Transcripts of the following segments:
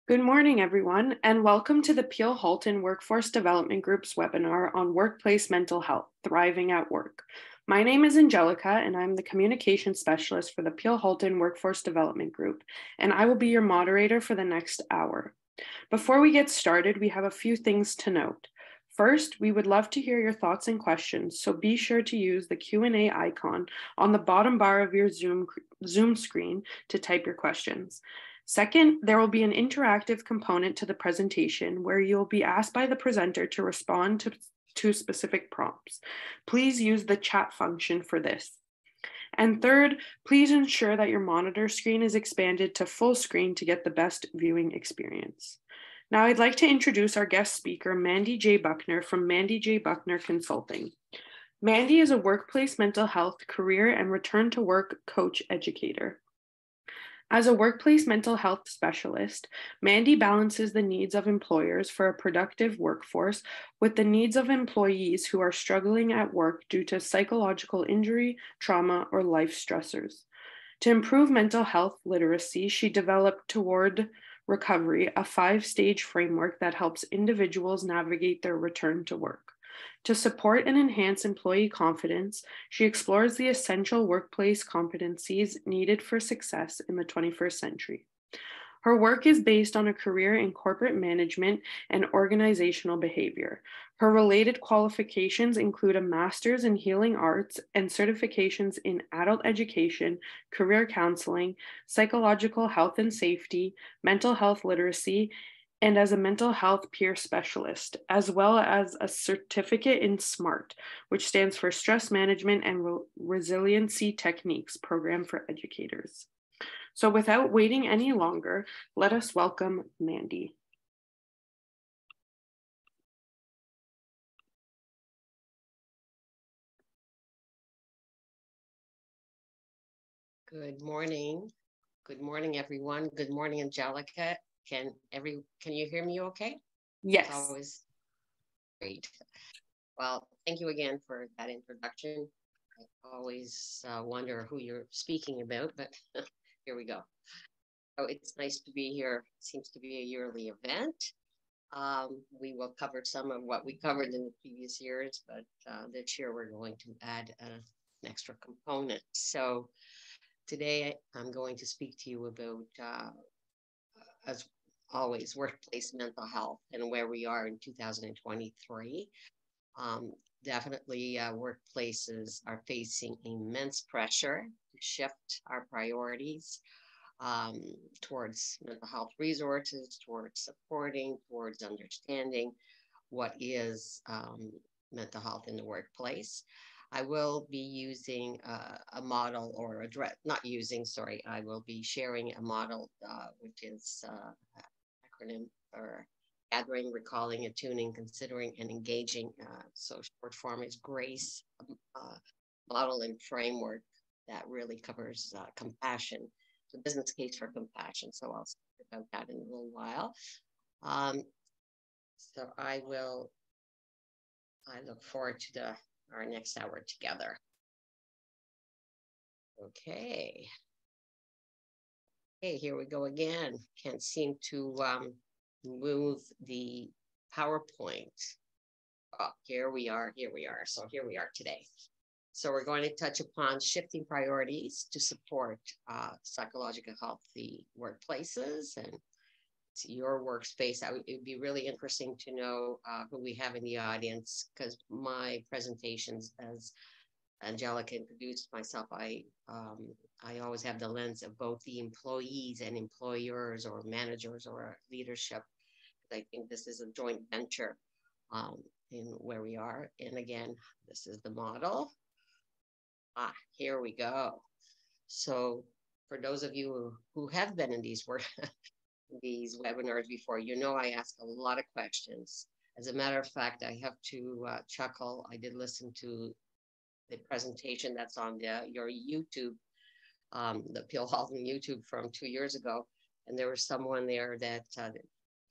Good morning, everyone, and welcome to the Peel Halton Workforce Development Group's webinar on workplace mental health, thriving at work. My name is Angelica, and I'm the communication specialist for the Peel Halton Workforce Development Group, and I will be your moderator for the next hour. Before we get started, we have a few things to note. First, we would love to hear your thoughts and questions, so be sure to use the Q&A icon on the bottom bar of your Zoom screen to type your questions. Second, there will be an interactive component to the presentation where you'll be asked by the presenter to respond to specific prompts. Please use the chat function for this. And third, please ensure that your monitor screen is expanded to full screen to get the best viewing experience. Now I'd like to introduce our guest speaker, Mandi J. Buckner from Mandi J. Buckner Consulting. Mandi is a workplace mental health, career, and return to work coach educator. As a workplace mental health specialist, Mandi balances the needs of employers for a productive workforce with the needs of employees who are struggling at work due to psychological injury, trauma, or life stressors. To improve mental health literacy, she developed Toward Recovery, a 5-stage framework that helps individuals navigate their return to work. To support and enhance employee confidence, she explores the essential workplace competencies needed for success in the 21st century. Her work is based on a career in corporate management and organizational behavior. Her related qualifications include a master's in healing arts and certifications in adult education, career counseling, psychological health and safety, mental health literacy, and as a mental health peer specialist, as well as a certificate in SMART, which stands for Stress Management and Resiliency Techniques Program for Educators. So without waiting any longer, let us welcome Mandi. Good morning. Good morning, everyone. Good morning, Angelica. Can you hear me okay? Yes. It's always great. Well, thank you again for that introduction. I always wonder who you're speaking about, but here we go. So it's nice to be here. It seems to be a yearly event. We will cover some of what we covered in the previous years, but this year we're going to add an extra component. So today I'm going to speak to you about, as always, workplace mental health and where we are in 2023. Definitely workplaces are facing immense pressure to shift our priorities towards mental health resources, towards supporting, towards understanding what is mental health in the workplace. I will be using a model or I will be sharing a model which is acronym for gathering, recalling, attuning, considering, and engaging. So short form is GRACE, model and framework that really covers compassion, the business case for compassion. So I'll speak about that in a little while. So I look forward to our next hour together. Okay, here we go again. Can't seem to move the PowerPoint. Oh, here we are. So here we are today. So we're going to touch upon shifting priorities to support psychological healthy workplaces and your workspace. It would be really interesting to know who we have in the audience, because my presentations, as Angelica introduced myself, I always have the lens of both the employees and employers or managers or leadership. I think this is a joint venture in where we are. And again, this is the model. Here we go. So for those of you who have been in these webinars before, you know I ask a lot of questions. As a matter of fact, I have to chuckle. I did listen to the presentation that's on your YouTube, the Peel Halton YouTube from 2 years ago. And there was someone there that,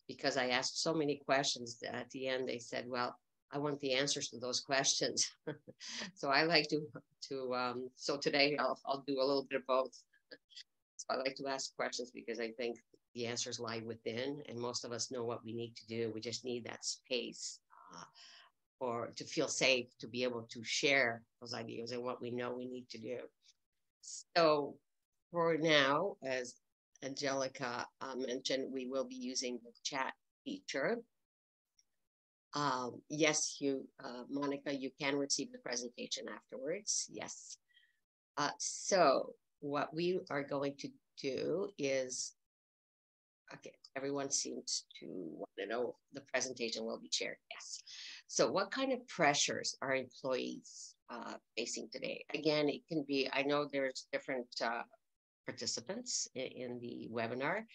because I asked so many questions, at the end they said, well, I want the answers to those questions. So I like so today I'll do a little bit of both. So I like to ask questions because I think the answers lie within, and most of us know what we need to do. We just need that space or to feel safe to be able to share those ideas and what we know we need to do. So for now, as Angelica mentioned, we will be using the chat feature. Yes, Monica, you can receive the presentation afterwards. Yes. So what we are going to do is, okay, everyone seems to want to know the presentation will be shared. Yes. So what kind of pressures are employees facing today? Again, it can be, I know there's different participants in the webinar,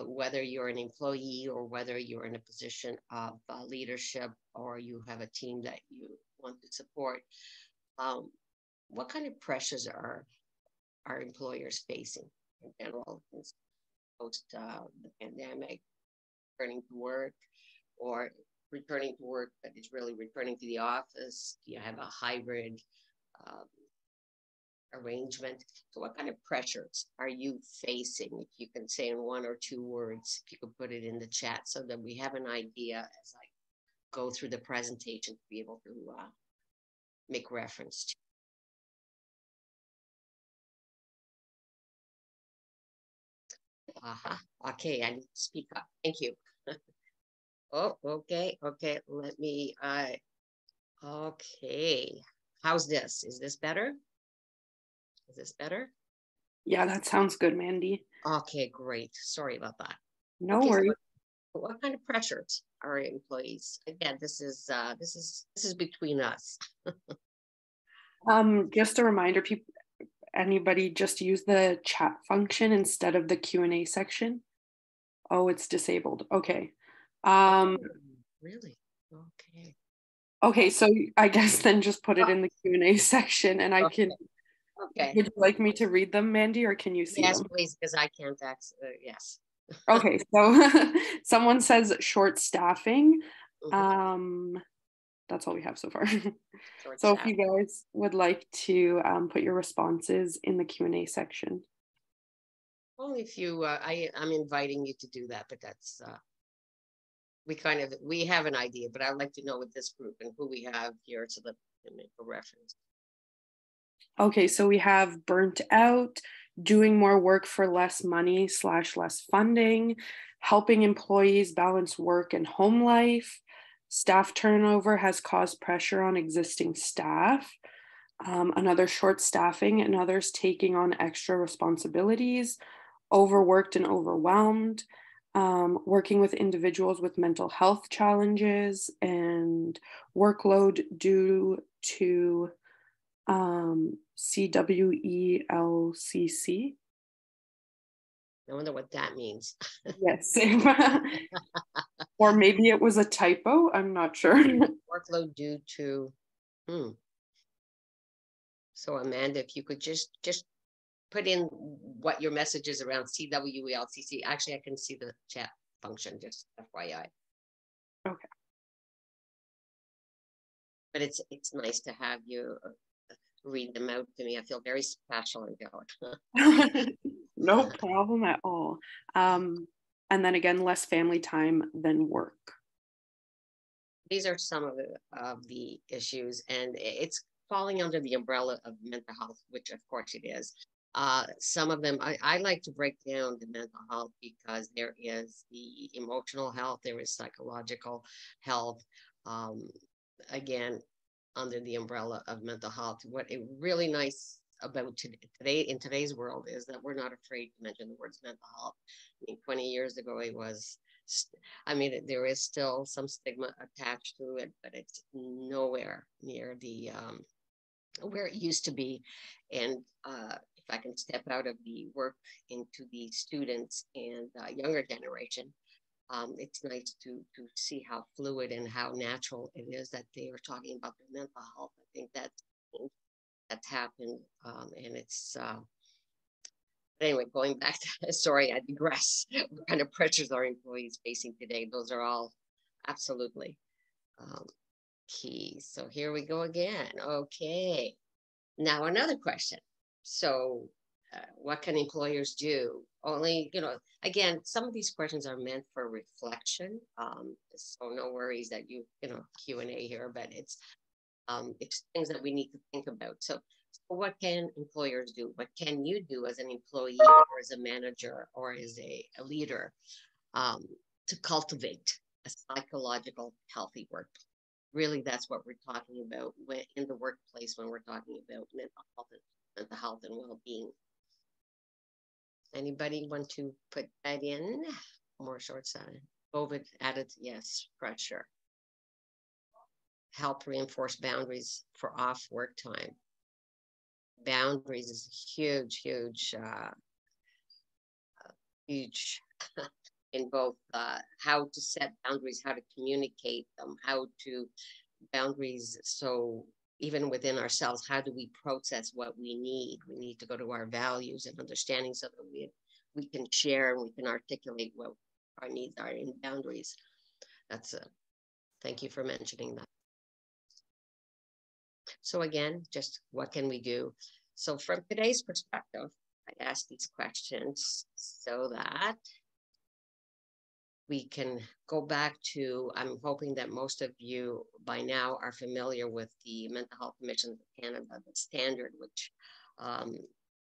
whether you're an employee or whether you're in a position of leadership or you have a team that you want to support. What kind of pressures are employers facing in general post the pandemic, returning to work, or returning to work that is really returning to the office? Do you have a hybrid arrangement? So what kind of pressures are you facing? If you can say in one or two words, if you could put it in the chat so that we have an idea as I go through the presentation to be able to make reference to. Okay, I need to speak up. Thank you. Oh, okay. Let me, okay. How's this? Is this better? Is this better? Yeah, that sounds good, Mandi. Okay, great. Sorry about that. No Okay, worries. so what kind of pressures are employees? Again, this is between us. Just a reminder, people, anybody just use the chat function instead of the Q&A section. Oh, it's disabled. Okay. Really? Okay. Okay, so I guess then just put it in the Q&A section and I can. Okay. Would you like me to read them, Mandi, or can you see them? Yes, please, because I can't access. Yes. Okay, so someone says short staffing. That's all we have so far. So if you guys would like to put your responses in the Q&A section. Only if you, I'm inviting you to do that, but that's, we have an idea, but I'd like to know with this group and who we have here so that we can make a reference. Okay, so we have burnt out, doing more work for less money / less funding, helping employees balance work and home life, staff turnover has caused pressure on existing staff, another short staffing and others taking on extra responsibilities, overworked and overwhelmed, working with individuals with mental health challenges and workload due to C.W.E.L.C.C. I wonder what that means. Yes. Or maybe it was a typo. I'm not sure. Workload due to, So Amanda, if you could just put in what your message is around C.W.E.L.C.C. Actually, I can see the chat function, just FYI. Okay. But it's nice to have you read them out to me. I feel very special, Angelica. No problem at all. And then again, less family time than work. These are some of the issues, and it's falling under the umbrella of mental health, which of course it is. Some of them, I like to break down the mental health because there is the emotional health, there is psychological health. Again, under the umbrella of mental health. What is really nice about today in today's world is that we're not afraid to mention the words mental health. I mean, 20 years ago, it was, there is still some stigma attached to it, but it's nowhere near the where it used to be. And if I can step out of the work into the students and younger generation, it's nice to see how fluid and how natural it is that they are talking about their mental health. I think that's happened, and it's anyway. Going back to sorry, I digress. What kind of pressures are employees facing today? Those are all absolutely key. So here we go again. Okay, now another question. So what can employers do? Only, again, some of these questions are meant for reflection. So no worries that Q&A here, but it's things that we need to think about. So what can employers do? What can you do as an employee or as a manager or as a leader to cultivate a psychological healthy workplace? Really, that's what we're talking about in the workplace when we're talking about mental health and well-being. Anybody want to put that in? More short-sighted. COVID added, yes, pressure. Help reinforce boundaries for off work time. Boundaries is huge in both how to set boundaries, how to communicate them, boundaries. So even within ourselves, how do we process what we need? We need to go to our values and understanding so that we can share and we can articulate what our needs are in boundaries. Thank you for mentioning that. So again, just what can we do? So from today's perspective, I asked these questions so that we can go back to, I'm hoping that most of you by now are familiar with the Mental Health Commission of Canada, the standard,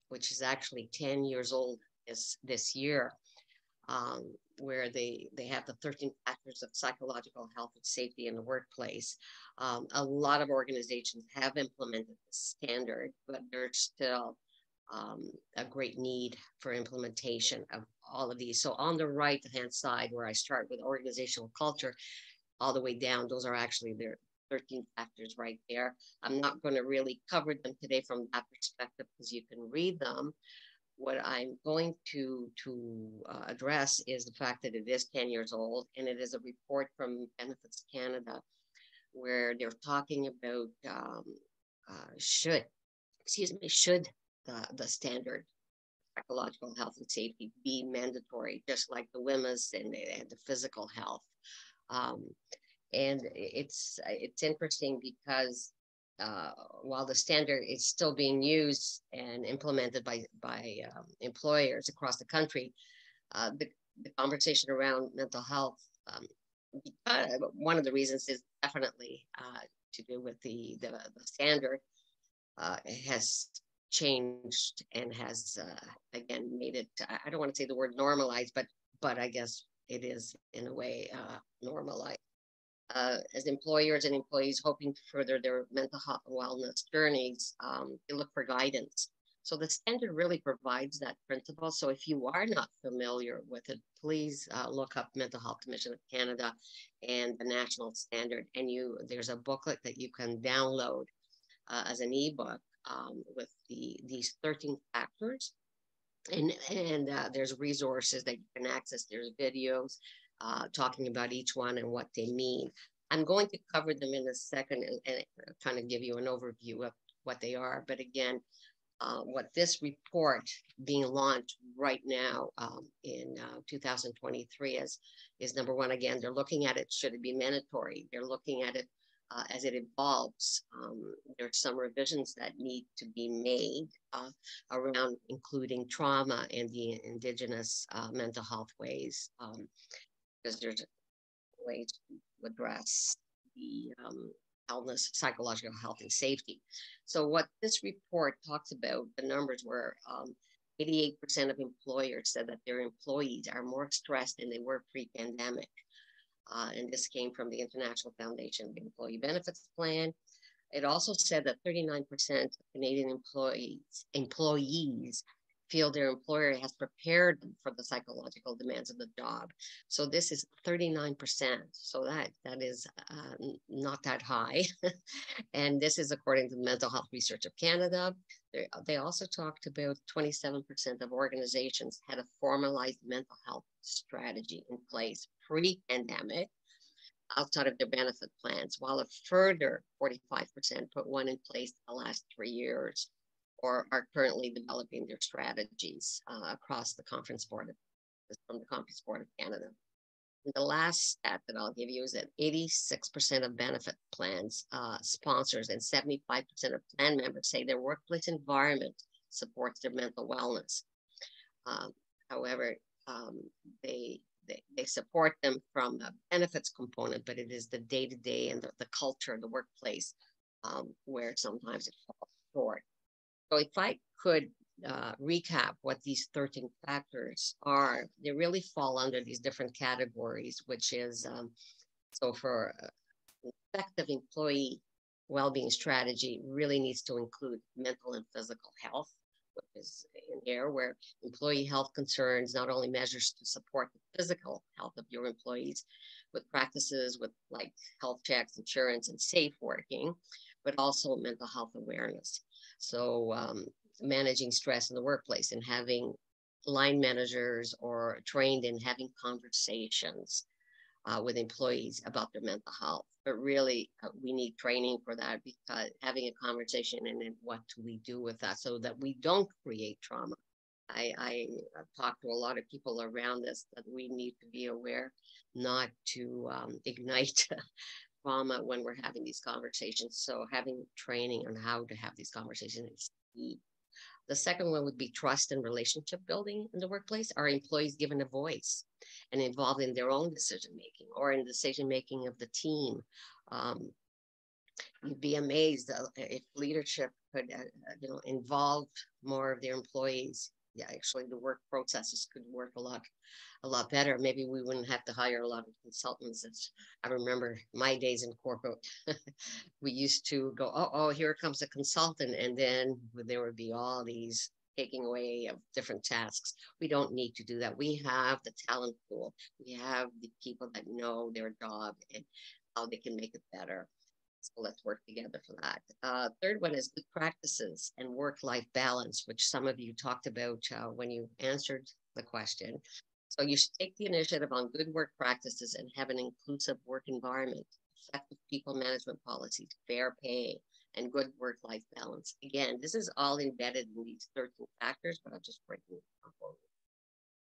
which is actually 10 years old this year, where they have the 13 factors of psychological health and safety in the workplace. A lot of organizations have implemented the standard, but there's still a great need for implementation of all of these. So on the right-hand side, where I start with organizational culture, all the way down, those are actually their 13 factors right there. I'm not going to really cover them today from that perspective because you can read them. What I'm going to address is the fact that it is 10 years old, and it is a report from Benefits Canada where they're talking about should the standard psychological health and safety be mandatory, just like the women's and the physical health. And it's interesting because while the standard is still being used and implemented by employers across the country, the conversation around mental health, one of the reasons is definitely to do with the standard has changed and has again made it, I don't want to say the word normalized, but I guess it is in a way normalized. As employers and employees hoping to further their mental health and wellness journeys, they look for guidance. So the standard really provides that principle. So if you are not familiar with it, please look up Mental Health Commission of Canada and the national standard. And there's a booklet that you can download as an ebook with these 13 factors. And there's resources that you can access. There's videos talking about each one and what they mean. I'm going to cover them in a second and kind of give you an overview of what they are. But again, what this report being launched right now in 2023 is number one, again, they're looking at it, should it be mandatory? They're looking at it as it evolves. There's some revisions that need to be made around including trauma and the Indigenous mental health ways, because there's ways to address the illness, psychological health and safety. So what this report talks about, the numbers were 88% of employers said that their employees are more stressed than they were pre-pandemic. And this came from the International Foundation of Employee Benefits Plan. It also said that 39% of Canadian employees feel their employer has prepared them for the psychological demands of the job. So this is 39%. So that is not that high. And this is according to the Mental Health Research of Canada. They also talked about 27% of organizations had a formalized mental health strategy in place pre-pandemic outside of their benefit plans, while a further 45% put one in place the last 3 years or are currently developing their strategies across the Conference Board from the Conference Board of Canada. And the last stat that I'll give you is that 86% of benefit plans sponsors and 75% of plan members say their workplace environment supports their mental wellness. However, they support them from a benefits component, but it is the day-to-day and the culture of the workplace where sometimes it falls short. So if I could recap what these 13 factors are, they really fall under these different categories, which is, so for effective employee well-being strategy really needs to include mental and physical health, which is in here, where employee health concerns not only measures to support the physical health of your employees with practices with like health checks, insurance, and safe working, but also mental health awareness. So managing stress in the workplace and having line managers or trained in having conversations with employees about their mental health. But really, we need training for that, because having a conversation and then what do we do with that so that we don't create trauma. I talk to a lot of people around this that we need to be aware not to ignite trauma when we're having these conversations. So having training on how to have these conversations is key. The second one would be trust and relationship building in the workplace. Are employees given a voice and involved in their own decision making or in decision making of the team? You'd be amazed if leadership could, involve more of their employees. Yeah, actually, the work processes could work a lot better. Maybe we wouldn't have to hire a lot of consultants. I remember my days in corporate. We used to go, oh, here comes a consultant, and then there would be all these taking away of different tasks. We don't need to do that. We have the talent pool. We have the people that know their job and how they can make it better. So let's work together for that. Third one is good practices and work-life balance, which some of you talked about when you answered the question. So you should take the initiative on good work practices and have an inclusive work environment, effective people management policies, fair pay, and good work-life balance. Again, this is all embedded in these 13 factors, but I'll just break them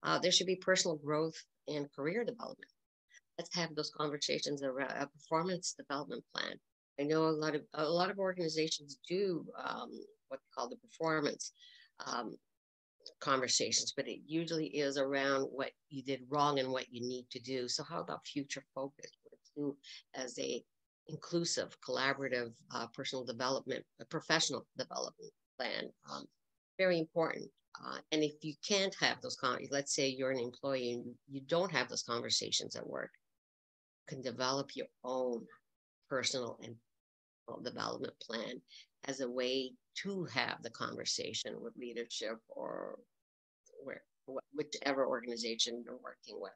down. There should be personal growth and career development. Let's have those conversations around a performance development plan. I know a lot of organizations do what they call the performance conversations, but it usually is around what you did wrong and what you need to do. So how about future focus as a inclusive, collaborative personal development, professional development plan? Very important. And if you can't have those, let's say you're an employee and you don't have those conversations at work, you can develop your own personal and development plan as a way to have the conversation with leadership or whichever organization you're working with.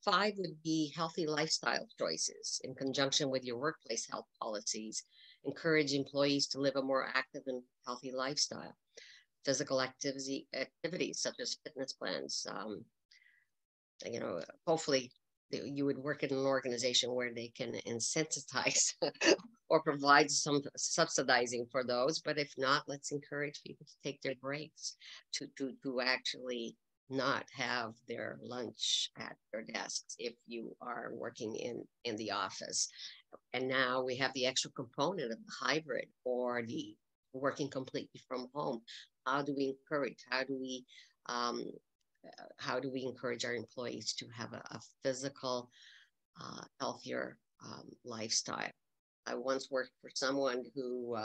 5 would be healthy lifestyle choices in conjunction with your workplace health policies. Encourage employees to live a more active and healthy lifestyle. Physical activities such as fitness plans. Hopefully you would work in an organization where they can incentivize or provide some subsidizing for those. But if not, let's encourage people to take their breaks, to actually not have their lunch at their desks if you are working in the office. And now we have the extra component of the hybrid or the working completely from home. How do we encourage? How do we encourage our employees to have a physical, healthier lifestyle? I once worked for someone who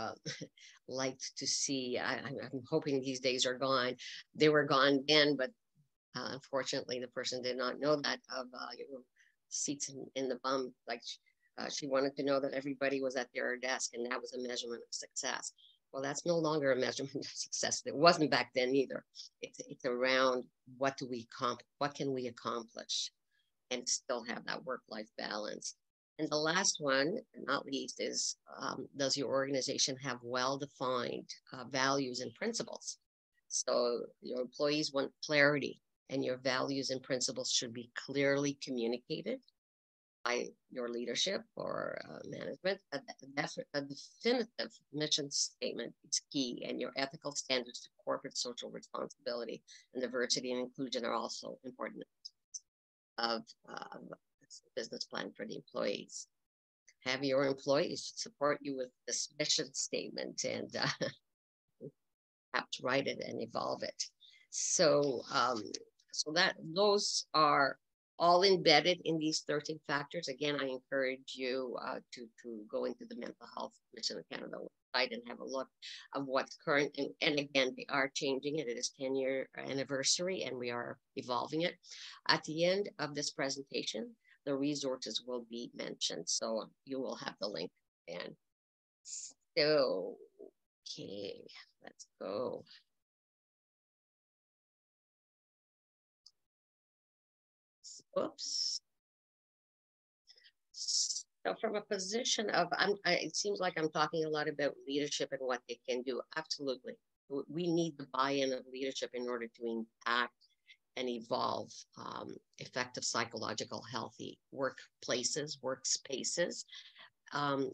liked to see, I'm hoping these days are gone. They were gone then, but unfortunately the person did not know that, of seats in the bum. Like she wanted to know that everybody was at their desk, and that was a measurement of success. Well, that's no longer a measurement of success. It wasn't back then either. It's around what can we accomplish and still have that work-life balance. And the last one, not least, is does your organization have well-defined values and principles? So your employees want clarity, and your values and principles should be clearly communicated by your leadership or management. A definitive mission statement is key, and your ethical standards to corporate social responsibility and diversity and inclusion are also important of business plan for the employees. Have your employees support you with this mission statement, and have to write it and evolve it. So, those are all embedded in these 13 factors. Again, I encourage you to go into the Mental Health Commission of Canada website and have a look of what's current. And again, they are changing it. It is 10-year anniversary, and we are evolving it. At the end of this presentation, the resources will be mentioned, so you will have the link. And so, okay, let's go. Oops. So from a position of, it seems like I'm talking a lot about leadership and what they can do. Absolutely. We need the buy-in of leadership in order to impact and evolve effective psychological healthy workplaces, workspaces.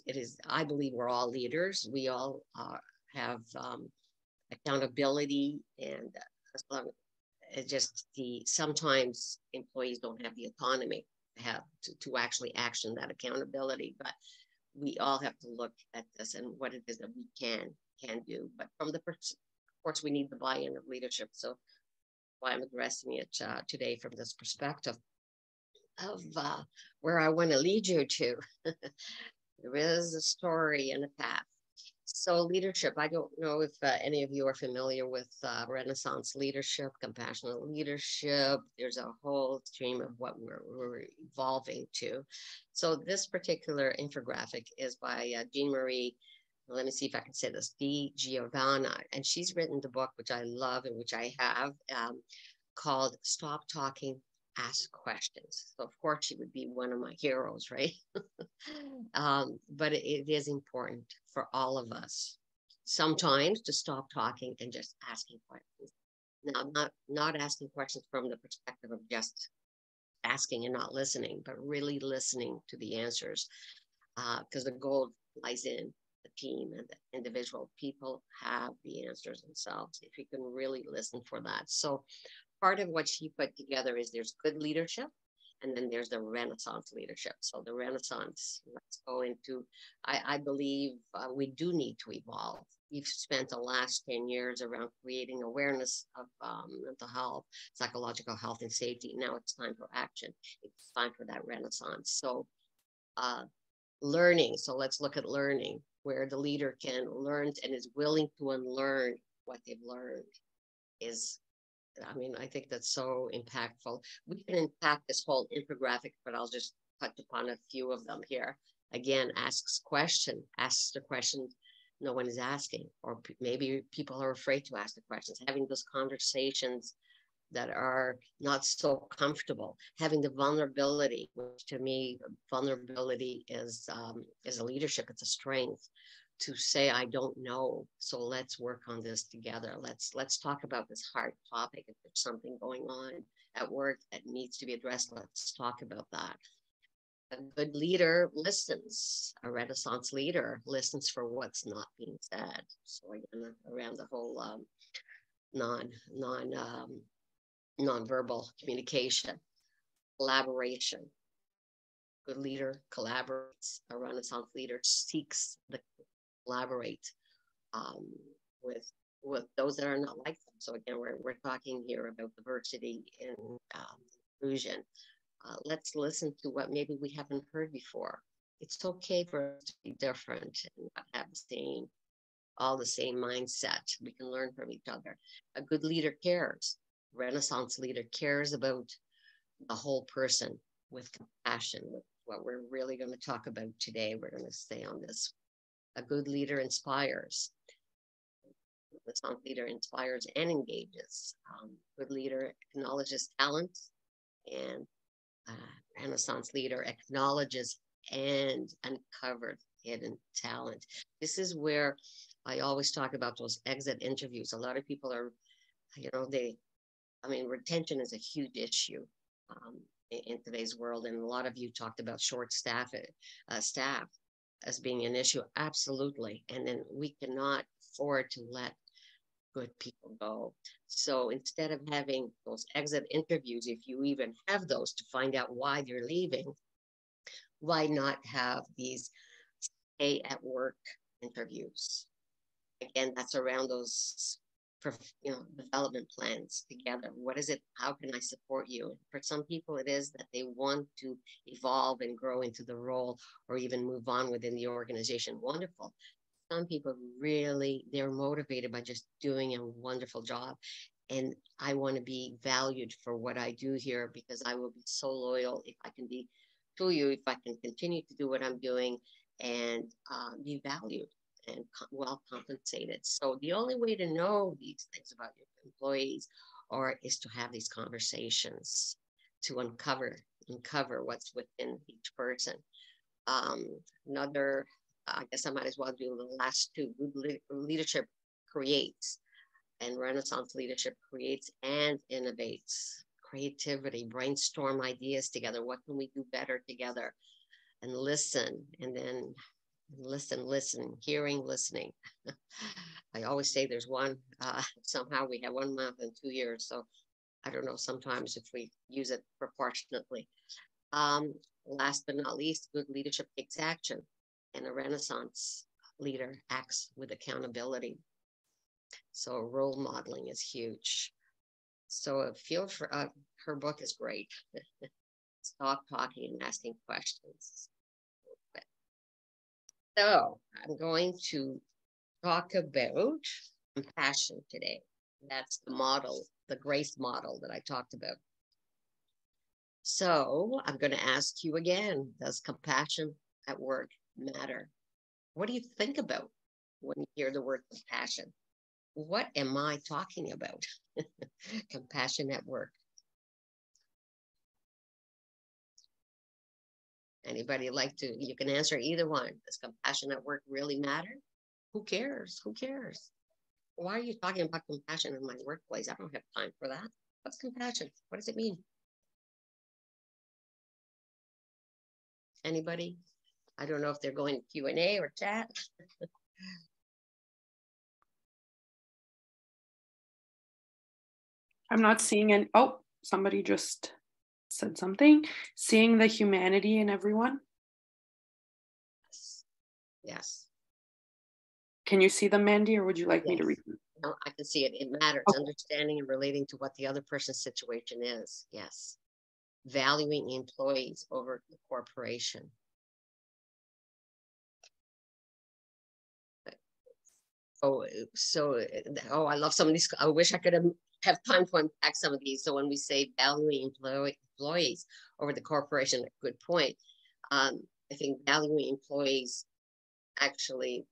It is, I believe we're all leaders. We all have accountability, and it's just sometimes employees don't have the autonomy to actually action that accountability, but we all have to look at this and what it is that we can do. But from of course, we need the buy-in of leadership. So why I'm addressing it today from this perspective of where I want to lead you to. There is a story and a path. So leadership, I don't know if any of you are familiar with Renaissance leadership, compassionate leadership. There's a whole stream of what we're evolving to. So this particular infographic is by G.R.A.C.E. Let me see if I can say this, G.R.A.C.E. And she's written the book, which I love and which I have, called Stop Talking, Ask Questions. So of course she would be one of my heroes, right? But it is important for all of us sometimes to stop talking and just asking questions. Now, not asking questions from the perspective of just asking and not listening, but really listening to the answers, because the gold lies in the team and the individual. People have the answers themselves if you can really listen for that. So part of what she put together is there's good leadership, and then there's the Renaissance leadership. So the Renaissance, let's go into, I believe we do need to evolve. We've spent the last 10 years around creating awareness of mental health, psychological health, and safety. Now it's time for action. It's time for that Renaissance. So learning. So let's look at learning, where the leader can learn and is willing to unlearn what they've learned is, I think that's so impactful. We can impact this whole infographic, but I'll just touch upon a few of them here. Again, asks the question no one is asking, or maybe people are afraid to ask the questions, having those conversations that are not so comfortable, having the vulnerability, which to me, vulnerability is a leadership, it's a strength. To say, I don't know, so let's work on this together. Let's talk about this hard topic. If there's something going on at work that needs to be addressed, let's talk about that. A good leader listens. A Renaissance leader listens for what's not being said. So again, around the whole non-verbal communication, collaboration. Good leader collaborates. A Renaissance leader seeks the collaborate with those that are not like them. So again, we're talking here about diversity and inclusion. Let's listen to what maybe we haven't heard before. It's okay for us to be different and not have all the same mindset. We can learn from each other. A good leader cares. Renaissance leader cares about the whole person with compassion, with what we're really going to talk about today. We're going to stay on this. A good leader inspires. The Renaissance leader inspires and engages. Good leader acknowledges talent, and Renaissance leader acknowledges and uncovers hidden talent. This is where I always talk about those exit interviews. A lot of people are, retention is a huge issue in today's world, and a lot of you talked about short staff as being an issue. Absolutely. And then we cannot afford to let good people go. So instead of having those exit interviews, if you even have those to find out why they're leaving, why not have these stay at work interviews? Again, that's around those development plans together. What is it? How can I support you? For some people, it is that they want to evolve and grow into the role or even move on within the organization. Wonderful. Some people really, they're motivated by just doing a wonderful job. And I want to be valued for what I do here because I will be so loyal if I can be to you, if I can continue to do what I'm doing and be valued and well compensated. So the only way to know these things about your employees is to have these conversations to uncover what's within each person. Another, I guess I might as well do the last two. Good leadership creates, and Renaissance leadership creates and innovates. Creativity, brainstorm ideas together. What can we do better together? And listen, and then listen, hearing, listening. I always say there's one, somehow we have 1 month and 2 years. So I don't know sometimes if we use it proportionately. Last but not least, good leadership takes action, and a Renaissance leader acts with accountability. So role modeling is huge. So feel for her book is great. Stop talking and asking questions. So I'm going to talk about compassion today. That's the model, the GRACE model that I talked about. So I'm going to ask you again, does compassion at work matter? What do you think about when you hear the word compassion? What am I talking about? Compassion at work. Anybody like to, you can answer either one. Does compassion at work really matter? Who cares? Who cares? Why are you talking about compassion in my workplace? I don't have time for that. What's compassion? What does it mean? Anybody? I don't know if they're going to Q&A or chat. I'm not seeing any. Oh, somebody just said something. Seeing the humanity in everyone. Yes. Can you see them, Mandi, or would you like me to read them? No, I can see it. It matters. Okay. Understanding and relating to what the other person's situation is. Yes. Valuing employees over the corporation. Oh, I love some of these. I wish I could have time to unpack some of these. So when we say valuing employees over the corporation, a good point. I think valuing employees actually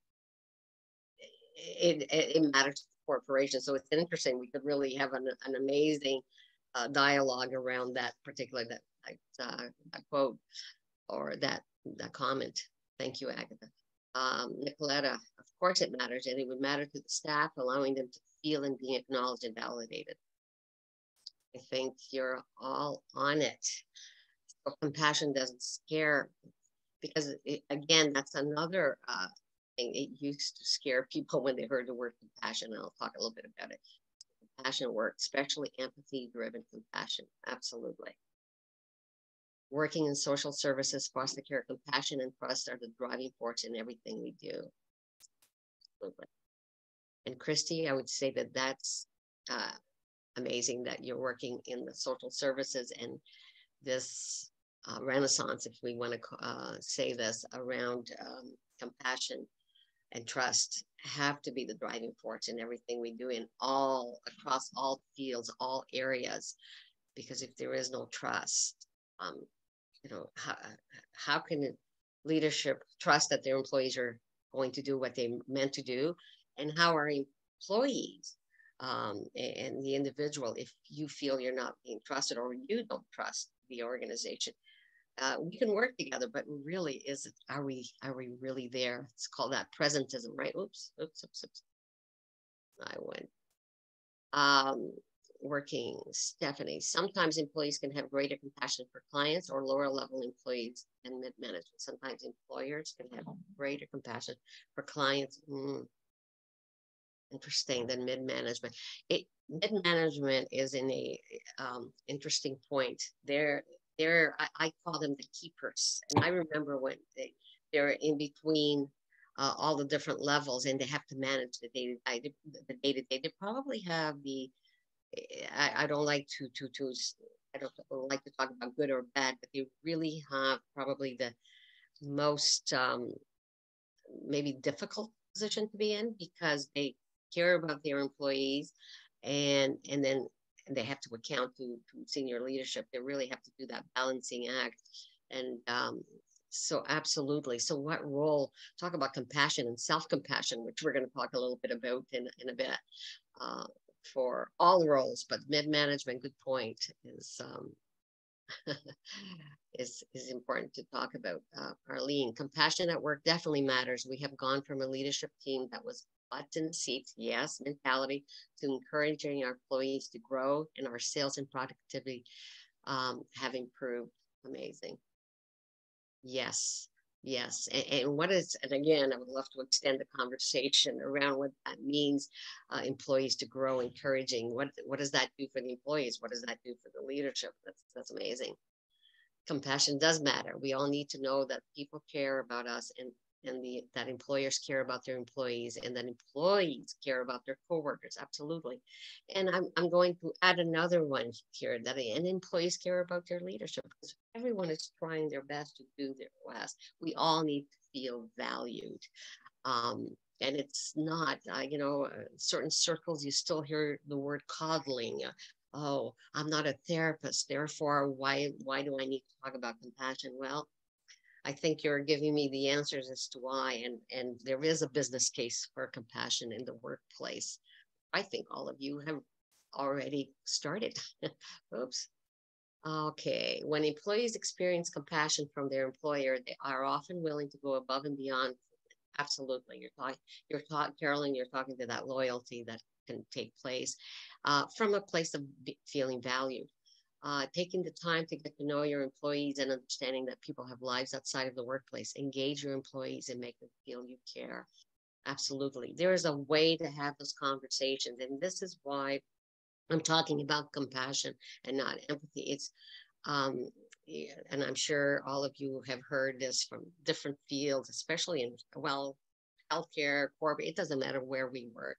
it matters to the corporation. So it's interesting. We could really have an amazing dialogue around that particular that quote or that comment. Thank you, Agatha. Nicoletta, of course it matters, and it would matter to the staff, allowing them to feel and be acknowledged and validated. I think you're all on it. So compassion doesn't scare, because again, that's another thing. It used to scare people when they heard the word compassion. I'll talk a little bit about it. Compassion work, especially empathy-driven compassion. Absolutely. Working in social services, foster care, compassion, and trust are the driving force in everything we do. Absolutely. And Christy, I would say that that's amazing that you're working in the social services and this renaissance, if we want to say this, around compassion and trust have to be the driving force in everything we do in across all fields, all areas, because if there is no trust, how can leadership trust that their employees are going to do what they meant to do? And how are employees and the individual, if you feel you're not being trusted or you don't trust the organization, we can work together, but really are we really there? It's called that presentism, right? Oops. I went. Working, Stephanie, sometimes employees can have greater compassion for clients or lower level employees than mid-management. Sometimes employers can have greater compassion for clients. Interesting, than mid-management. Mid-management is in a interesting point. I call them the keepers. And I remember when they're in between all the different levels, and they have to manage the day-to-day. They probably have the, I don't like I don't like to talk about good or bad, but they really have probably the most maybe difficult position to be in, because they care about their employees, and then they have to account to senior leadership. They really have to do that balancing act. And so absolutely. So what role, talk about compassion and self-compassion, which we're going to talk a little bit about in a bit, for all the roles, but mid-management, good point, is is important to talk about. Arlene, compassion at work definitely matters. We have gone from a leadership team that was butt in the seats, yes, mentality, to encouraging our employees to grow, and our sales and productivity have improved. Amazing. Yes, yes. And what is, and again, I would love to extend the conversation around what that means, employees to grow, encouraging. What does that do for the employees? What does that do for the leadership? That's amazing. Compassion does matter. We all need to know that people care about us, and that employers care about their employees, and that employees care about their coworkers. Absolutely. And I'm going to add another one here, that and employees care about their leadership, because everyone is trying their best to do their best. We all need to feel valued. And it's not, certain circles, you still hear the word coddling. Oh, I'm not a therapist, therefore why do I need to talk about compassion? Well, I think you're giving me the answers as to why, and there is a business case for compassion in the workplace. I think all of you have already started. Oops. Okay. When employees experience compassion from their employer, they are often willing to go above and beyond. Absolutely. You're talking, Carolyn, you're talking to that loyalty that can take place from a place of feeling valued. Taking the time to get to know your employees and understanding that people have lives outside of the workplace. Engage your employees and make them feel you care. Absolutely. There is a way to have those conversations. And this is why I'm talking about compassion and not empathy. It's, and I'm sure all of you have heard this from different fields, especially in, well, healthcare, corporate, it doesn't matter where we work.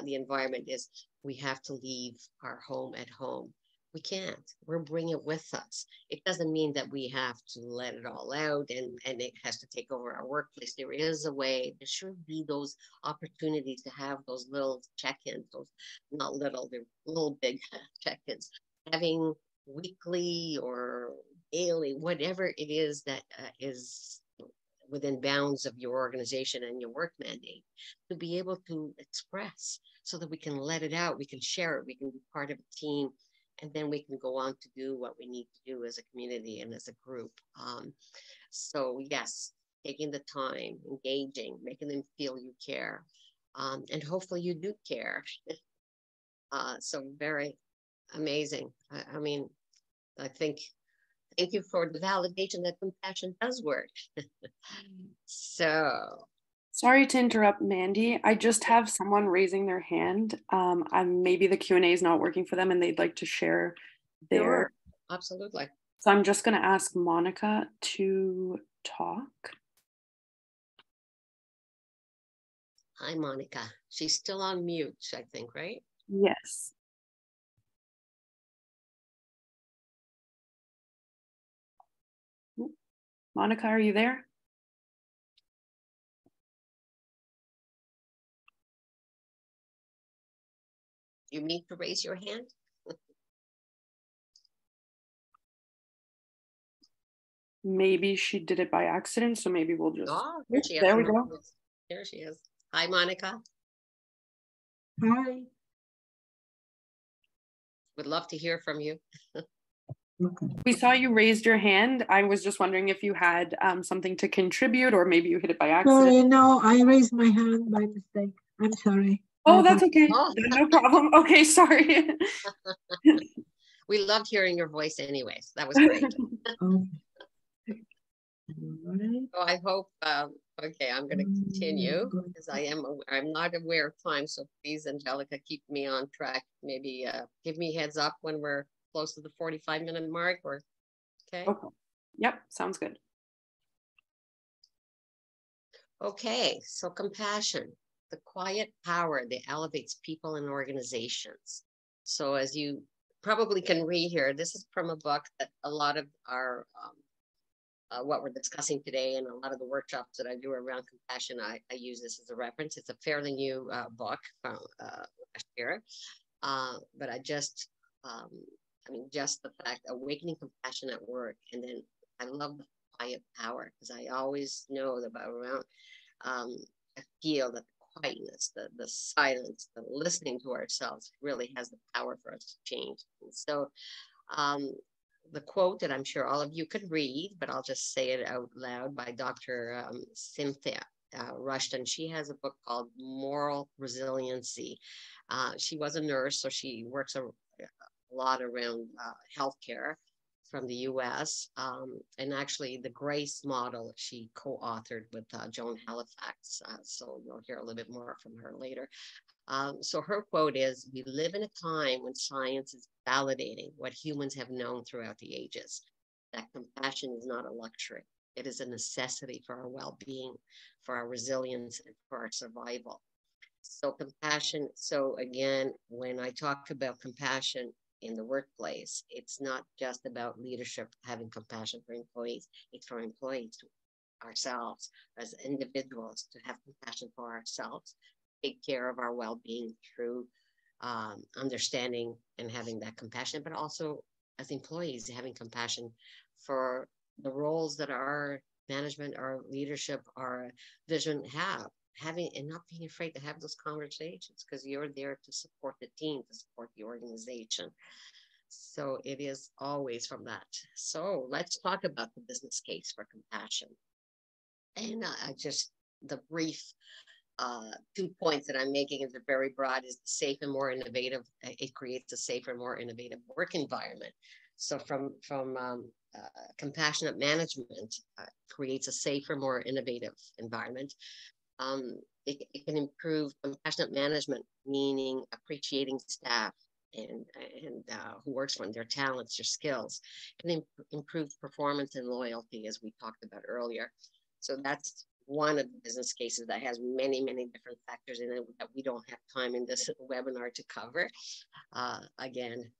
The environment is, we have to leave our home at home. We can't. We're bringing it with us. It doesn't mean that we have to let it all out and it has to take over our workplace. There is a way. There should be those opportunities to have those little check-ins, those not little, they're little big check-ins. Having weekly or daily, whatever it is that is within bounds of your organization and your work mandate, to be able to express so that we can let it out, we can share it, we can be part of a team, and then we can go on to do what we need to do as a community and as a group. So yes, taking the time, engaging, making them feel you care, and hopefully you do care. So very amazing. I mean, I think, thank you for the validation that compassion does work. So. Sorry to interrupt, Mandy. I just have someone raising their hand. Maybe the Q&A is not working for them and they'd like to share their. Sure. Absolutely. So I'm just going to ask Monica to talk. Hi, Monica. She's still on mute, I think, right? Yes. Monica, are you there? You need to raise your hand. Maybe she did it by accident, so maybe we'll just. Oh, there we go. There she is. Hi, Monica. Hi. Would love to hear from you. Okay. We saw you raised your hand. I was just wondering if you had something to contribute, or maybe you hit it by accident. Sorry, no, I raised my hand by mistake. I'm sorry. Oh, that's okay. Oh. No problem. Okay, sorry. We loved hearing your voice anyways. That was great. So I hope, okay, I'm going to continue because I'm not aware of time. So please, Angelica, keep me on track. Maybe give me heads up when we're close to the 45-minute mark, or okay. Yep, sounds good. Okay, so compassion, the quiet power that elevates people and organizations. So as you probably can read here, this is from a book that a lot of our what we're discussing today and a lot of the workshops that I do around compassion, I use this as a reference. It's a fairly new book from last year, but um, just the fact awakening compassion at work, and then I love the quiet power because I always know about around. I feel that the quietness, the silence, the listening to ourselves really has the power for us to change. And so um, the quote that I'm sure all of you could read, but I'll just say it out loud by Dr. Cynthia Rushton. She has a book called Moral Resiliency. She was a nurse, so she works a lot around healthcare from the US. And actually, the G.R.A.C.E model she co authored with Joan Halifax. So you'll hear a little bit more from her later. So her quote is, "We live in a time when science is validating what humans have known throughout the ages, that compassion is not a luxury. It is a necessity for our well-being, for our resilience, and for our survival." So compassion, so again, when I talk about compassion in the workplace, it's not just about leadership having compassion for employees, it's for employees to ourselves as individuals to have compassion for ourselves, take care of our well-being through understanding and having that compassion, but also as employees having compassion for the roles that our management, our leadership, our vision have. Having and not being afraid to have those conversations because you're there to support the team, to support the organization. So it is always from that. So let's talk about the business case for compassion. And just the brief 2 points that I'm making is very broad is safe and more innovative. It creates a safer, more innovative work environment. So from compassionate management creates a safer, more innovative environment. It can improve compassionate management, meaning appreciating staff and who works for them, their talents, their skills. It can improve performance and loyalty, as we talked about earlier. So that's one of the business cases that has many, many different factors in it that we don't have time in this webinar to cover. Again,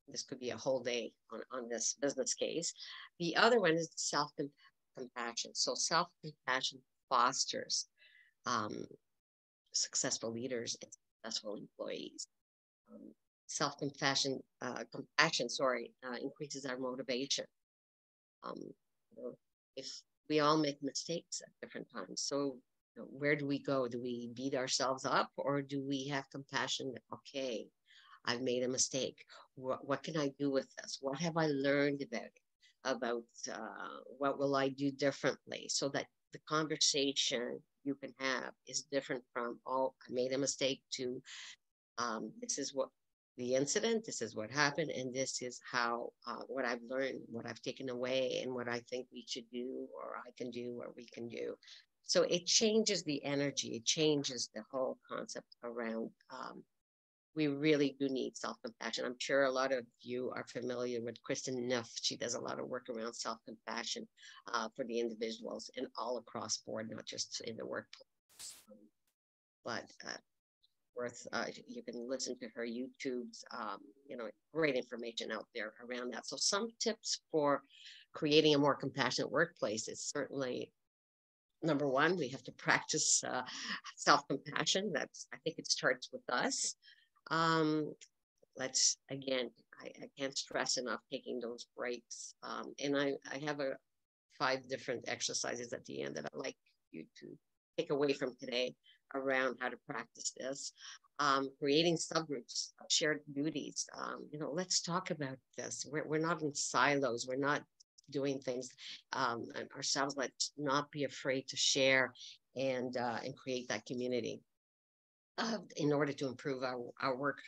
this could be a whole day on this business case. The other one is self-compassion. So self-compassion fosters successful leaders and successful employees. Self-compassion, increases our motivation. If we all make mistakes at different times, so where do we go? Do we beat ourselves up, or do we have compassion? Okay, I've made a mistake. What can I do with this? What have I learned about it? About what will I do differently, so that the conversation you can have is different from, oh, I made a mistake, to this is what the incident, this is what happened, and this is how what I've learned, what I've taken away, and what I think we should do, or I can do, or we can do. So it changes the energy, it changes the whole concept around we really do need self-compassion. I'm sure a lot of you are familiar with Kristen Neff. She does a lot of work around self-compassion for the individuals and all across board, not just in the workplace. But you can listen to her YouTube's, great information out there around that. So some tips for creating a more compassionate workplace is certainly, number one, we have to practice self-compassion. I think it starts with us. Let's again, I can't stress enough taking those breaks. And I have 5 different exercises at the end that I'd like you to take away from today around how to practice this. Creating subgroups, shared duties. Let's talk about this. We're not in silos. We're not doing things ourselves. Let's not be afraid to share and create that community in order to improve our work.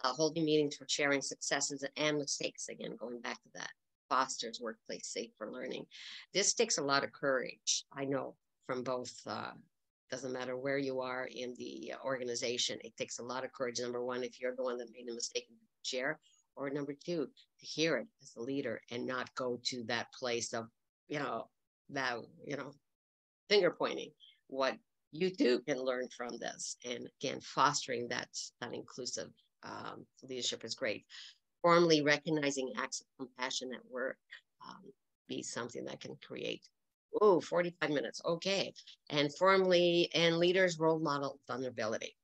Holding meetings for sharing successes and mistakes, again, going back to that, fosters workplace safe for learning. This takes a lot of courage, I know, from both, doesn't matter where you are in the organization, it takes a lot of courage. Number one, if you're the one that made a mistake, share, or number two, to hear it as a leader and not go to that place of, finger pointing. What you too can learn from this. And again, fostering that inclusive leadership is great. Formally recognizing acts of compassion at work be something that can create. Oh, 45 minutes. Okay. And formally and leaders role model vulnerability.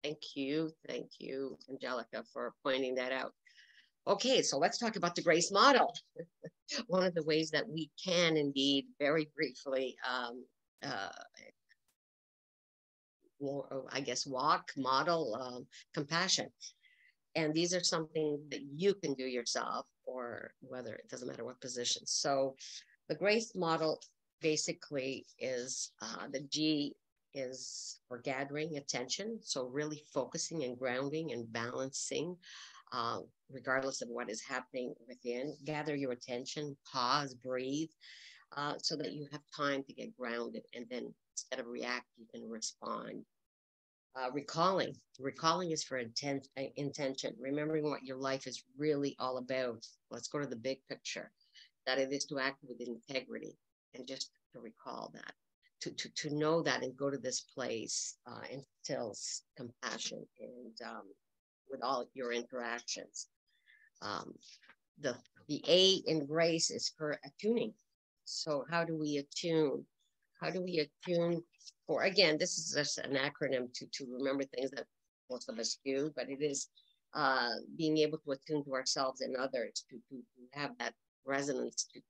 Thank you, Angelica, for pointing that out. Okay, so let's talk about the GRACE model. One of the ways that we can indeed, very briefly, model compassion. And these are something that you can do yourself, or whether it doesn't matter what position. So the GRACE model basically is the G is for gathering attention. So really focusing and grounding and balancing, regardless of what is happening within. Gather your attention, pause, breathe, so that you have time to get grounded. And then instead of react, you can respond. Recalling is for intention, remembering what your life is really all about. Let's go to the big picture, that it is to act with integrity, and just to recall that, to know that, and go to this place, instills compassion and with all your interactions. The A in GRACE is for attuning. So how do we attune? How do we attune for, again, this is just an acronym to remember things that most of us do, but it is being able to attune to ourselves and others, to have that resonance, to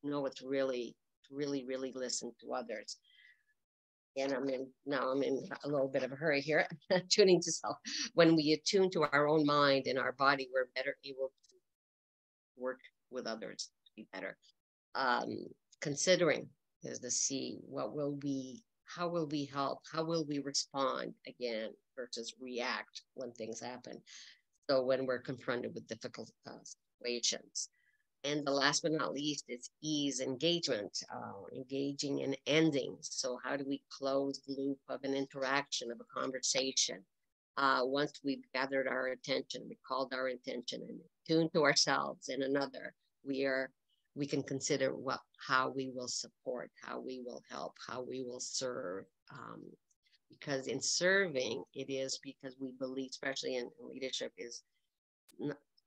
know what's really listen to others. And I'm in a little bit of a hurry here, tuning to self. When we attune to our own mind and our body, we're better able to work with others to be better. Considering is the C. How will we help? How will we respond, again, versus react when things happen? So when we're confronted with difficult situations. And the last but not least is ease, engagement, engaging and ending. So how do we close the loop of an interaction, of a conversation? Once we've gathered our attention, we called our intention and tuned to ourselves and another, we can consider how we will support, how we will help, how we will serve. Because in serving, it is because we believe, especially in leadership, is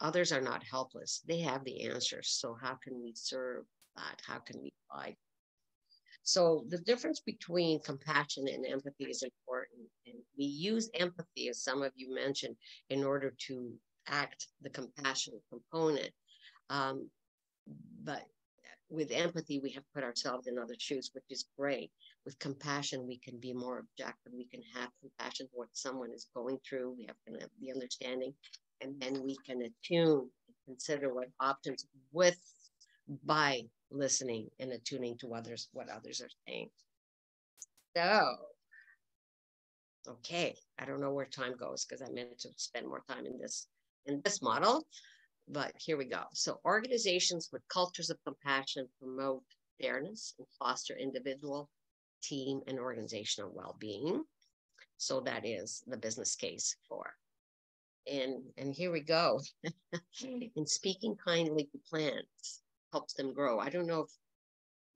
others are not helpless. They have the answers. So how can we serve that? How can we provide? So the difference between compassion and empathy is important. And we use empathy, as some of you mentioned, in order to act the compassion component. But with empathy, we have put ourselves in other shoes, which is great. With compassion, we can be more objective. We can have compassion for what someone is going through. We have the understanding, and then we can attune and consider what options by listening and attuning to others, what others are saying. So, okay, I don't know where time goes because I meant to spend more time in this model. But here we go. So organizations with cultures of compassion promote fairness and foster individual, team, and organizational well-being. So that is the business case for. And here we go. In speaking kindly to plants helps them grow. I don't know if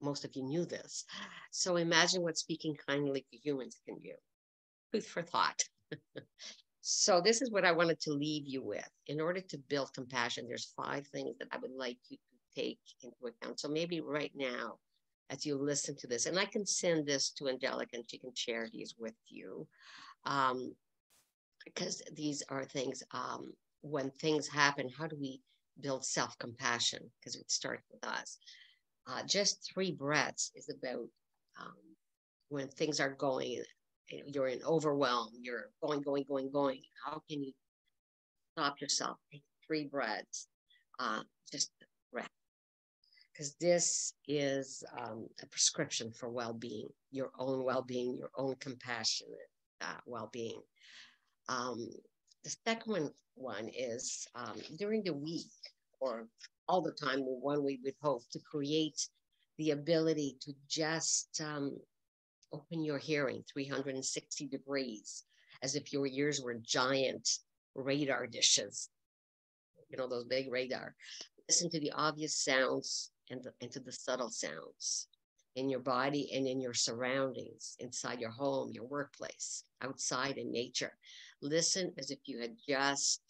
most of you knew this. So imagine what speaking kindly to humans can do. Food for thought. So this is what I wanted to leave you with. In order to build compassion, there's 5 things that I would like you to take into account. So maybe right now, as you listen to this, and I can send this to Angelica and she can share these with you. Because these are things, when things happen, how do we build self-compassion? Because it starts with us. Just 3 breaths is about when things are going, you're in overwhelm, you're going. How can you stop yourself? Take 3 breaths, just breath. Because this is a prescription for well-being, your own well-being, your own compassionate well-being. The second one is during the week or all the time, one we would hope to create the ability to just open your hearing 360 degrees, as if your ears were giant radar dishes, those big radar. Listen to the obvious sounds and to the subtle sounds. in your body and in your surroundings, inside your home, your workplace, outside in nature. Listen as if you had just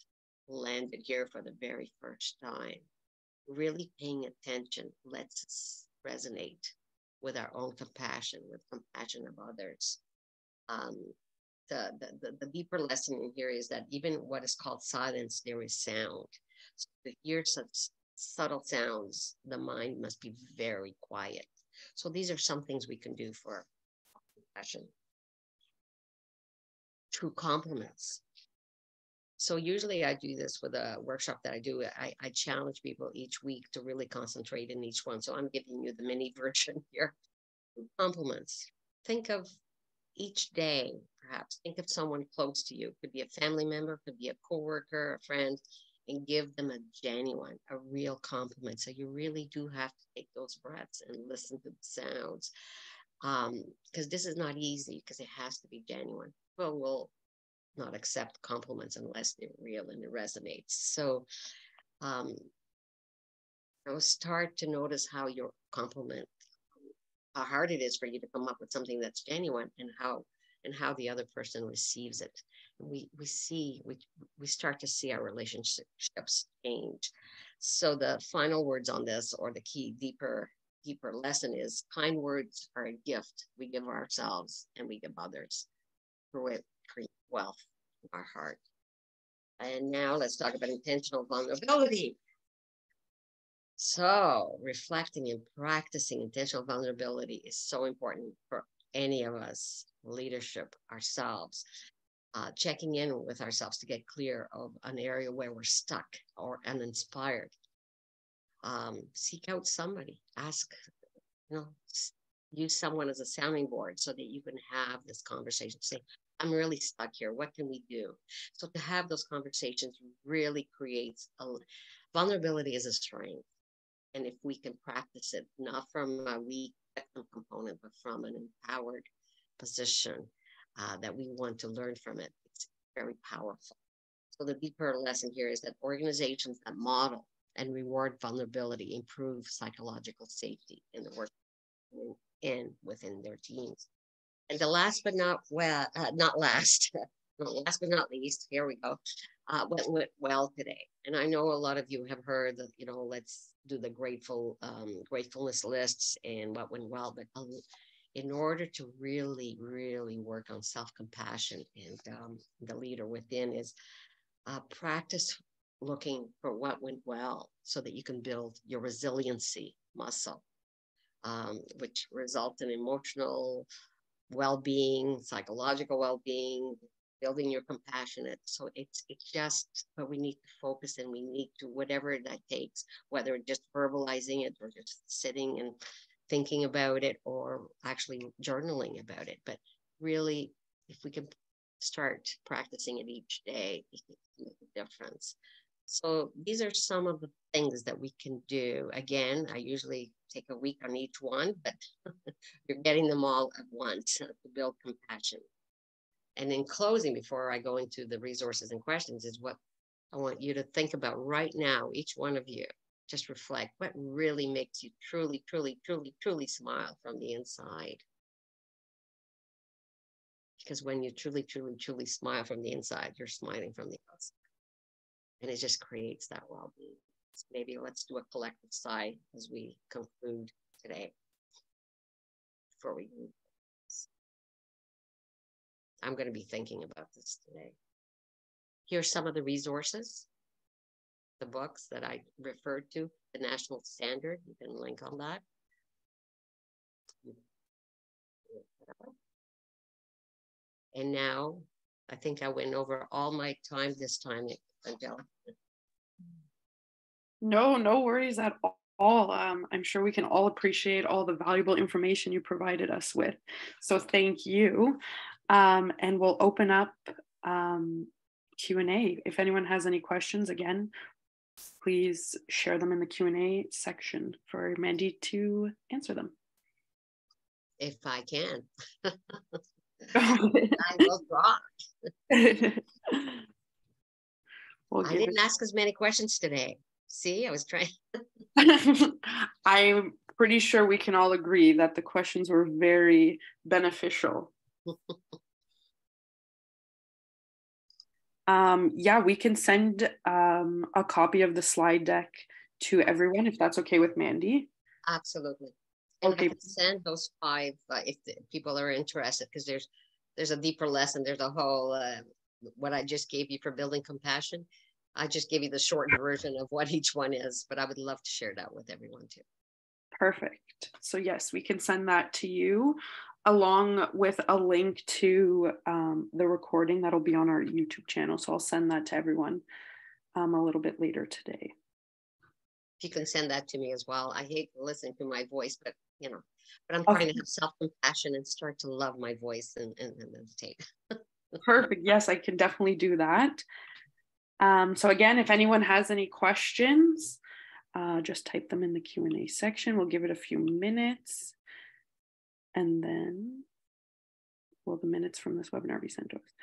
landed here for the very first time. Really paying attention lets us resonate with our own compassion, with compassion of others. The deeper lesson in here is that even what is called silence, there is sound. So to hear such subtle sounds, the mind must be very quiet. So these are some things we can do for compassion. True compliments. So usually I do this with a workshop that I do. I challenge people each week to really concentrate in each one. So I'm giving you the mini version here. Compliments. Think of each day, perhaps. Think of someone close to you. Could be a family member, could be a coworker, a friend, and give them a genuine, a real compliment. So you really do have to take those breaths and listen to the sounds. Because this is not easy, because it has to be genuine. Well, we'll not accept compliments unless they're real and it resonates. So start to notice how your compliment, how hard it is for you to come up with something that's genuine, and how the other person receives it. And we start to see our relationships change. So the final words on this, or the key deeper lesson, is kind words are a gift we give ourselves and we give others. Through it, create wealth in our heart. And now let's talk about intentional vulnerability. So reflecting and practicing intentional vulnerability is so important for any of us, leadership, ourselves, checking in with ourselves to get clear of an area where we're stuck or uninspired. Seek out somebody, ask, use someone as a sounding board so that you can have this conversation. Say, I'm really stuck here. What can we do? So to have those conversations really creates vulnerability is a strength. And if we can practice it, not from a weak component, but from an empowered position that we want to learn from it, it's very powerful. So the deeper lesson here is that organizations that model and reward vulnerability improve psychological safety in the work and within their teams. And the last but not last but not least, here we go. What went well today? And I know a lot of you have heard that, let's do the gratefulness lists and what went well. But in order to really, really work on self-compassion and the leader within is practice looking for what went well so that you can build your resiliency muscle, which results in emotional well-being, psychological well-being, building your compassionate. So it's just, but we need to focus and we need to, whatever that takes, whether just verbalizing it or just sitting and thinking about it or actually journaling about it. But really, if we can start practicing it each day, it can make a difference. So these are some of the things that we can do. Again, I usually take a week on each one, but you're getting them all at once to build compassion. And in closing, before I go into the resources and questions, is what I want you to think about right now, each one of you. Just reflect what really makes you truly, truly, truly, truly smile from the inside. Because when you truly, truly, truly smile from the inside, you're smiling from the outside. And it just creates that well-being. So maybe let's do a collective sigh as we conclude today. Before we move. I'm going to be thinking about this today. Here's some of the resources, the books that I referred to, the National Standard. You can link on that. And now, I think I went over all my time this time, Angela. No worries at all. I'm sure we can all appreciate all the valuable information you provided us with. So thank you. And we'll open up Q&A. If anyone has any questions, again, please share them in the Q&A section for Mandi to answer them. If I can. I will try. I didn't ask as many questions today. See, I was trying. pretty sure we can all agree that the questions were very beneficial. Yeah, we can send a copy of the slide deck to everyone if that's okay with Mandi. Absolutely. And Okay. I can send those 5 if people are interested, because there's a deeper lesson. There's a whole what I just gave you for building compassion. I just gave you the shortened version of what each one is, but I would love to share that with everyone too. Perfect. So yes, we can send that to you along with a link to the recording that'll be on our YouTube channel. So I'll send that to everyone a little bit later today. If you can send that to me as well. I hate listening to my voice, but but I'm trying to have self-compassion and start to love my voice and meditate. Perfect. Yes, I can definitely do that. So again, if anyone has any questions, just type them in the Q&A section. We'll give it a few minutes. And then will the minutes from this webinar be sent to us?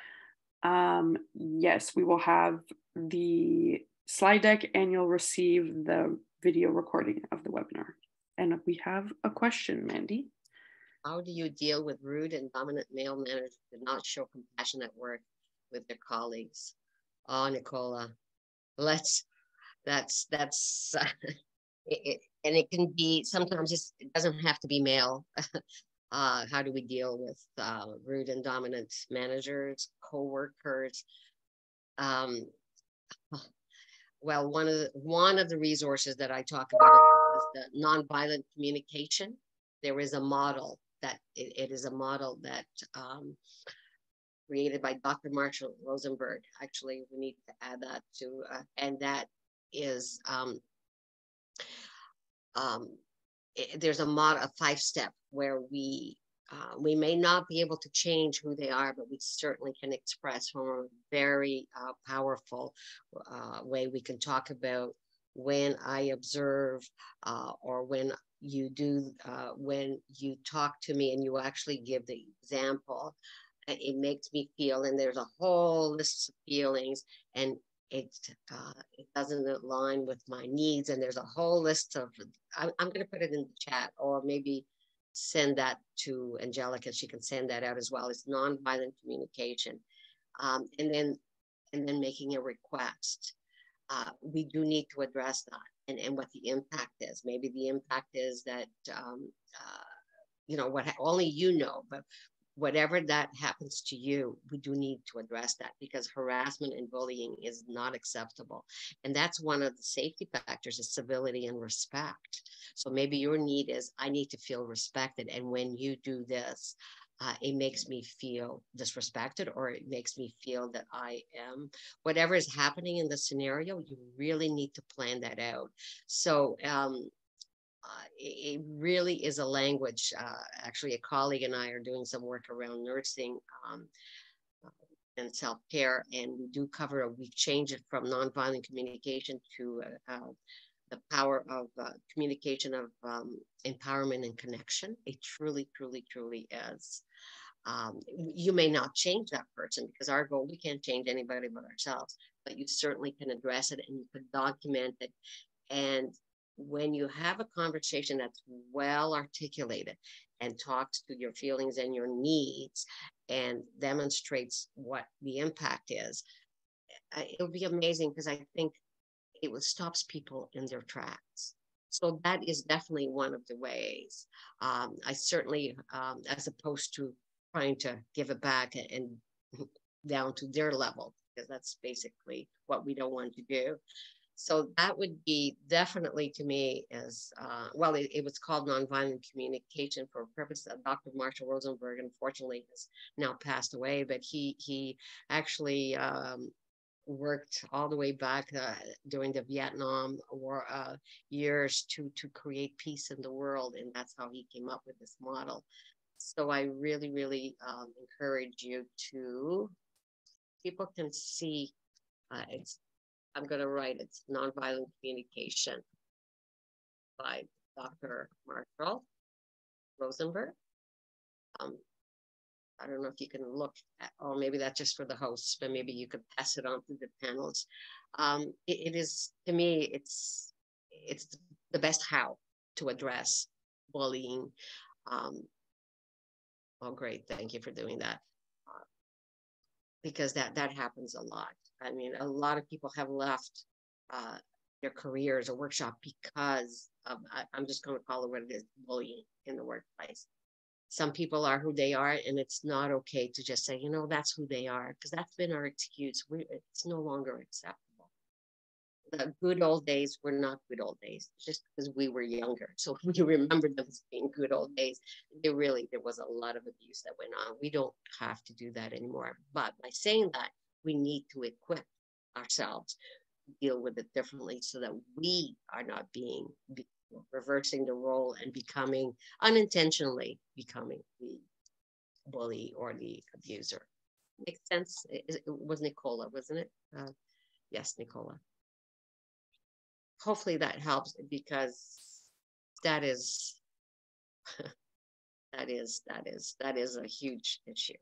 Yes, we will have the slide deck and you'll receive the video recording of the webinar. And we have a question, Mandi. How do you deal with rude and dominant male managers who do not show compassion at work with their colleagues? Oh, Nicola, that's and it can be, sometimes it doesn't have to be male. How do we deal with rude and dominant managers, co-workers? Well, one of the resources that I talk about is the nonviolent communication. There is a model that it is a model that created by Dr. Marshall Rosenberg. Actually, we need to add that to, and that is there's a model, a 5-step where we may not be able to change who they are, but we certainly can express from a very powerful way. We can talk about when I observe or when you do, when you talk to me and you actually give the example, it makes me feel, and there's a whole list of feelings, and it doesn't align with my needs. And there's a whole list of, I'm going to put it in the chat, or maybe send that to Angelica. She can send that out as well. It's nonviolent communication. And then making a request. We do need to address that and what the impact is. Maybe the impact is that, what only you know, but whatever that happens to you, we do need to address that, because harassment and bullying is not acceptable. And that's one of the safety factors, is civility and respect. So maybe your need is, I need to feel respected. And when you do this, it makes me feel disrespected, or it makes me feel that I am, whatever is happening in the scenario, you really need to plan that out. So, it really is a language. Actually, a colleague and I are doing some work around nursing and self-care, and we do cover, we change it from nonviolent communication to the power of communication of empowerment and connection. It truly, truly, truly is. You may not change that person, because our goal, we can't change anybody but ourselves, but you certainly can address it, and you can document it. And when you have a conversation that's well articulated and talks to your feelings and your needs and demonstrates what the impact is, it'll be amazing, because I think it stops people in their tracks. So that is definitely one of the ways. I certainly, as opposed to trying to give it back and down to their level, because that's basically what we don't want to do. So that would be definitely, to me, as well, it was called nonviolent communication for a purpose. Dr. Marshall Rosenberg, unfortunately, has now passed away, but he actually worked all the way back during the Vietnam War years to create peace in the world. And that's how he came up with this model. So I really, really encourage you to, people can see, I'm going to write, it's Nonviolent Communication by Dr. Marshall Rosenberg. I don't know if you can look at, or maybe that's just for the hosts, but maybe you could pass it on to the panels. It is, to me, it's the best how to address bullying. Oh, great. Thank you for doing that. Because that happens a lot. I mean, a lot of people have left their careers or workshop because of, I'm just going to call it what it is, bullying in the workplace. Some people are who they are, and it's not okay to just say, you know, that's who they are, because that's been our excuse. It's no longer acceptable. The good old days were not good old days, just because we were younger. So we remember them as being good old days. There was a lot of abuse that went on. We don't have to do that anymore. But by saying that, we need to equip ourselves to deal with it differently so that we are not reversing the role and unintentionally becoming the bully or the abuser. Makes sense? It was Nicola, wasn't it? Yes, Nicola. Hopefully that helps, because that is that is a huge issue.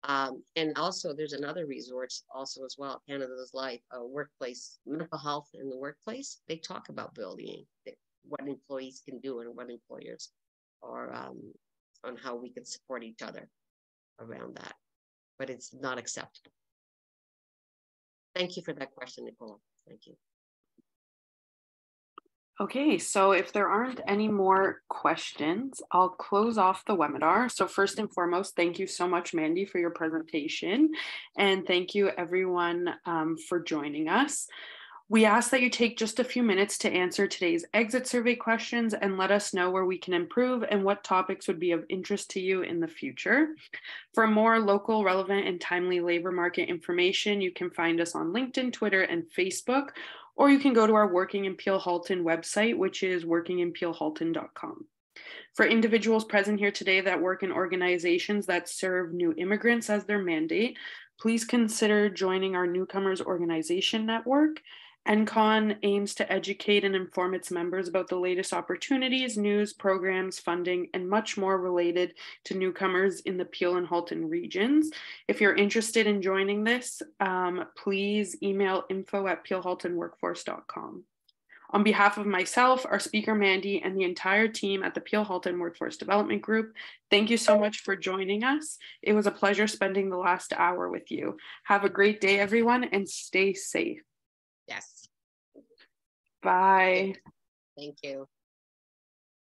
And also there's another resource also as well, Canada's Life, workplace mental health in the workplace. They talk about bullying, what employees can do and what employers are, on how we can support each other around that. But it's not acceptable. Thank you for that question, Nicola. Thank you. Okay, so if there aren't any more questions, I'll close off the webinar. So first and foremost, thank you so much, Mandi, for your presentation. And thank you everyone for joining us. We ask that you take just a few minutes to answer today's exit survey questions and let us know where we can improve and what topics would be of interest to you in the future. For more local, relevant, and timely labor market information, you can find us on LinkedIn, Twitter, and Facebook, or you can go to our Working in Peel Halton website, which is workinginpeelhalton.com. For individuals present here today that work in organizations that serve new immigrants as their mandate, please consider joining our Newcomers Organization Network. NCON aims to educate and inform its members about the latest opportunities, news, programs, funding, and much more related to newcomers in the Peel and Halton regions. If you're interested in joining this, please email info@peelhaltonworkforce.com. On behalf of myself, our speaker Mandi, and the entire team at the Peel Halton Workforce Development Group, thank you so much for joining us. It was a pleasure spending the last hour with you. Have a great day, everyone, and stay safe. Yes. Bye. Thank you.